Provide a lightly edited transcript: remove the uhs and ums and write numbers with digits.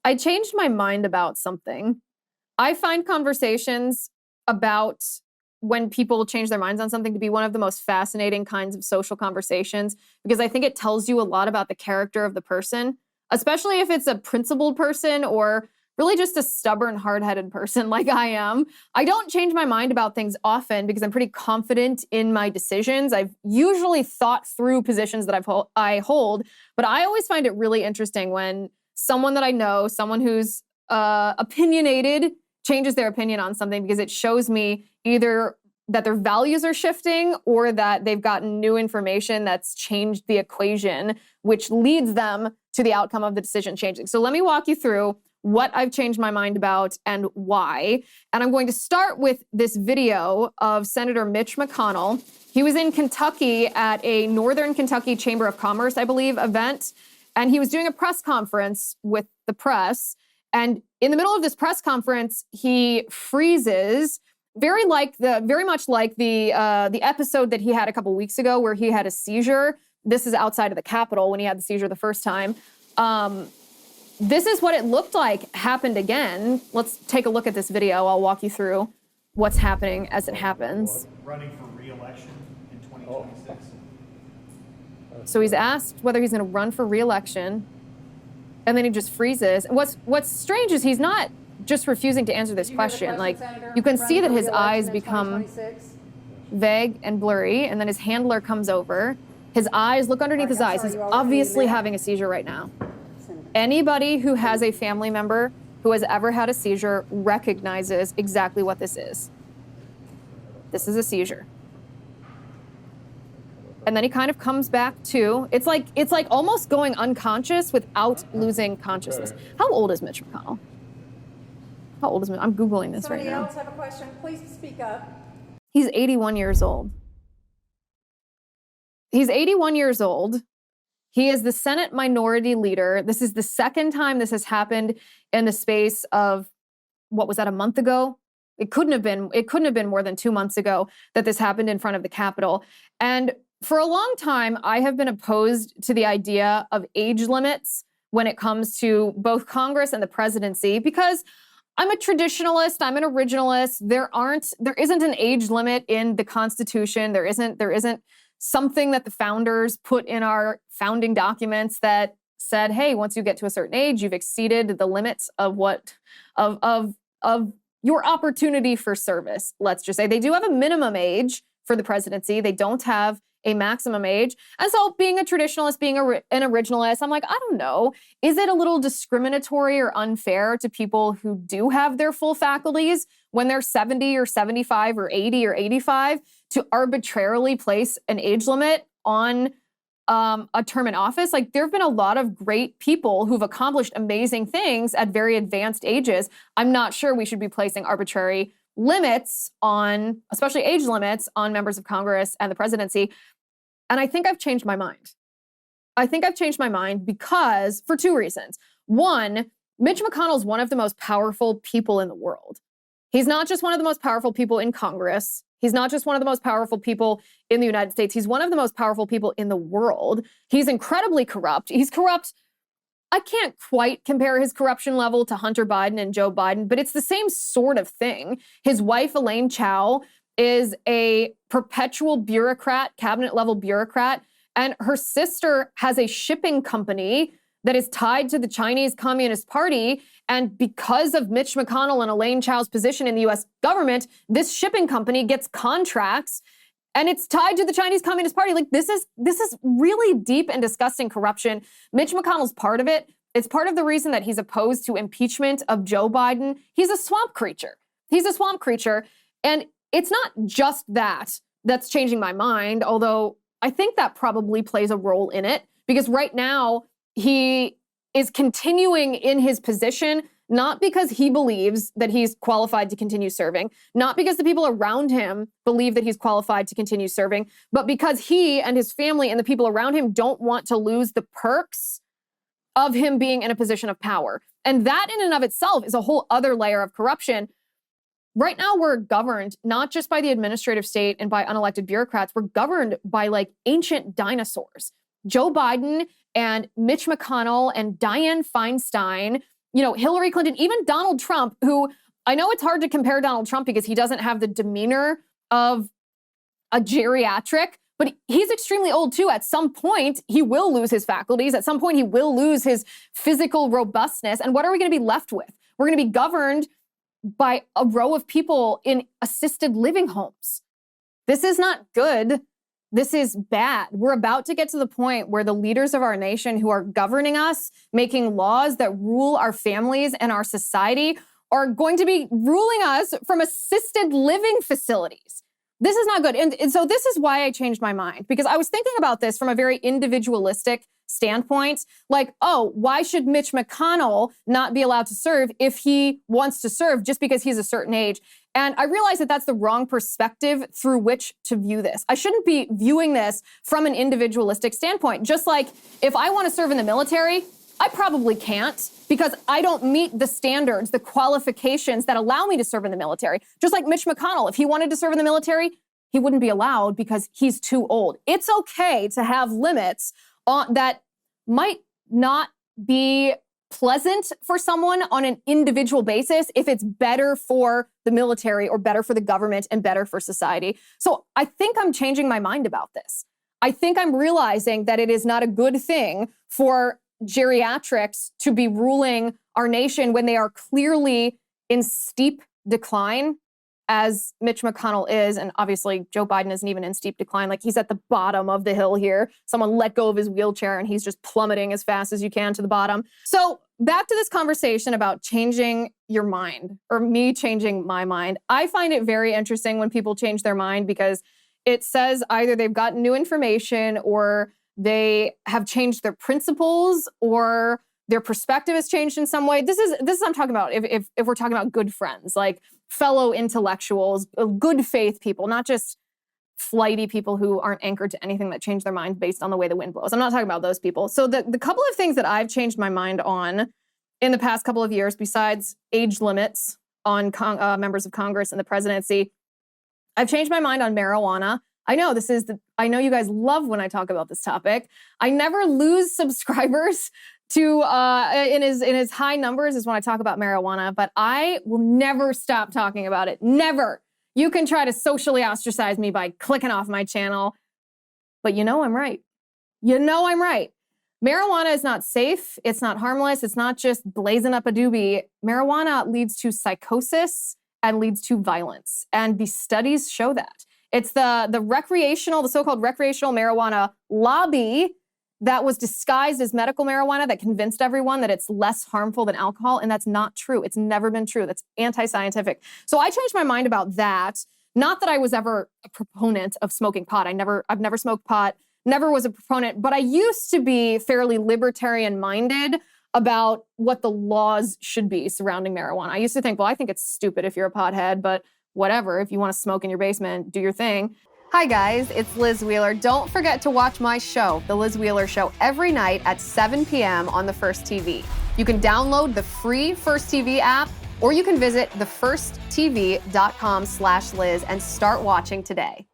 I changed my mind about something. I find conversations about when people change their minds on something to be one of the most fascinating kinds of social conversations, because I think it tells you a lot about the character of the person, especially if it's a principled person or really just a stubborn, hard-headed person like I am. I don't change my mind about things often because I'm pretty confident in my decisions. I've usually thought through positions that I hold, but I always find it really interesting when someone that I know, someone who's opinionated, changes their opinion on something, because it shows me either that their values are shifting or that they've gotten new information that's changed the equation, which leads them to the outcome of the decision changing. So let me walk you through what I've changed my mind about and why. And I'm going to start with this video of Senator Mitch McConnell. He was in Kentucky at a Northern Kentucky Chamber of Commerce, I believe, event. And he was doing a press conference with the press. And in the middle of this press conference, he freezes, very much like the episode that he had a couple weeks ago where he had a seizure. This is outside of the Capitol when he had the seizure the first time. This is what it looked like happened again. Let's take a look at this video. I'll walk you through what's happening as it happens. Running for re-election in 2026. So he's asked whether he's going to run for re-election, and then he just freezes. What's strange is he's not just refusing to answer this question. Like, you can see that his eyes become vague and blurry, and then his handler comes over. His eyes, look underneath his eyes. He's obviously having a seizure right now. Anybody who has a family member who has ever had a seizure recognizes exactly what this is. This is a seizure. And then he kind of comes back to, it's like almost going unconscious without losing consciousness. How old is Mitch McConnell? How old is Mitch? I'm Googling this right now. Somebody else have a question? Please speak up. He's 81 years old. He's 81 years old. He is the Senate Minority Leader. This is the second time this has happened in the space of, what was that, a month ago? It couldn't have been more than 2 months ago that this happened in front of the Capitol. And for a long time, I have been opposed to the idea of age limits when it comes to both Congress and the presidency, because I'm a traditionalist, I'm an originalist. There isn't an age limit in the Constitution. There isn't something that the founders put in our founding documents that said, hey, once you get to a certain age, you've exceeded the limits of your opportunity for service. Let's just say they do have a minimum age for the presidency. They don't have a maximum age. And so being a traditionalist, being an originalist, I'm like, I don't know. Is it a little discriminatory or unfair to people who do have their full faculties when they're 70 or 75 or 80 or 85 to arbitrarily place an age limit on a term in office? Like, there have been a lot of great people who've accomplished amazing things at very advanced ages. I'm not sure we should be placing arbitrary limits on, especially age limits, on members of Congress and the presidency. And I think I've changed my mind. I think I've changed my mind because, for two reasons. One, Mitch McConnell is one of the most powerful people in the world. He's not just one of the most powerful people in Congress. He's not just one of the most powerful people in the United States. He's one of the most powerful people in the world. He's incredibly corrupt. He's corrupt. I can't quite compare his corruption level to Hunter Biden and Joe Biden, but it's the same sort of thing. His wife, Elaine Chao, is a perpetual bureaucrat, cabinet-level bureaucrat, and her sister has a shipping company that is tied to the Chinese Communist Party. And because of Mitch McConnell and Elaine Chao's position in the U.S. government, this shipping company gets contracts and it's tied to the Chinese Communist Party. Like, this is really deep and disgusting corruption. Mitch McConnell's part of it. It's part of the reason that he's opposed to impeachment of Joe Biden. He's a swamp creature. He's a swamp creature. And it's not just that's changing my mind, although I think that probably plays a role in it, because right now he is continuing in his position, not because he believes that he's qualified to continue serving, not because the people around him believe that he's qualified to continue serving, but because he and his family and the people around him don't want to lose the perks of him being in a position of power. And that in and of itself is a whole other layer of corruption. Right now, we're governed not just by the administrative state and by unelected bureaucrats. We're governed by like ancient dinosaurs. Joe Biden and Mitch McConnell and Dianne Feinstein Hillary Clinton, even Donald Trump, who I know it's hard to compare Donald Trump because he doesn't have the demeanor of a geriatric, but he's extremely old too. At some point, he will lose his faculties. At some point, he will lose his physical robustness. And what are we going to be left with? We're going to be governed by a row of people in assisted living homes. This is not good. This is bad. We're about to get to the point where the leaders of our nation who are governing us, making laws that rule our families and our society, are going to be ruling us from assisted living facilities. This is not good. And so this is why I changed my mind, because I was thinking about this from a very individualistic standpoint. Like, oh, why should Mitch McConnell not be allowed to serve if he wants to serve just because he's a certain age? And I realized that that's the wrong perspective through which to view this. I shouldn't be viewing this from an individualistic standpoint. Just like if I want to serve in the military, I probably can't because I don't meet the standards, the qualifications that allow me to serve in the military. Just like Mitch McConnell, if he wanted to serve in the military, he wouldn't be allowed because he's too old. It's okay to have limits that might not be pleasant for someone on an individual basis if it's better for the military or better for the government and better for society. So I think I'm changing my mind about this. I think I'm realizing that it is not a good thing for geriatrics to be ruling our nation when they are clearly in steep decline, as Mitch McConnell is. And obviously Joe Biden isn't even in steep decline. Like, he's at the bottom of the hill here. Someone let go of his wheelchair and he's just plummeting as fast as you can to the bottom. So back to this conversation about changing your mind, or me changing my mind. I find it very interesting when people change their mind because it says either they've gotten new information or they have changed their principles or their perspective has changed in some way. This is what I'm talking about. If we're talking about good friends, like fellow intellectuals, good faith people, not just flighty people who aren't anchored to anything that change their mind based on the way the wind blows. I'm not talking about those people. So the couple of things that I've changed my mind on in the past couple of years, besides age limits on members of Congress and the presidency, I've changed my mind on marijuana. I know you guys love when I talk about this topic. I never lose subscribers to in his high numbers is when I talk about marijuana, but I will never stop talking about it. Never. You can try to socially ostracize me by clicking off my channel, but I'm right. I'm right. Marijuana is not safe. It's not harmless. It's not just blazing up a doobie. Marijuana leads to psychosis and leads to violence. And the studies show that. It's the so-called recreational marijuana lobby that was disguised as medical marijuana that convinced everyone that it's less harmful than alcohol, and that's not true. It's never been true. That's anti-scientific. So I changed my mind about that. Not that I was ever a proponent of smoking pot. I've never smoked pot, never was a proponent, but I used to be fairly libertarian-minded about what the laws should be surrounding marijuana. I used to think, well, I think it's stupid if you're a pothead, but whatever, if you want to smoke in your basement, do your thing. Hi guys, it's Liz Wheeler. Don't forget to watch my show, The Liz Wheeler Show, every night at 7 p.m. on the First TV. You can download the free First TV app, or you can visit thefirsttv.com/Liz and start watching today.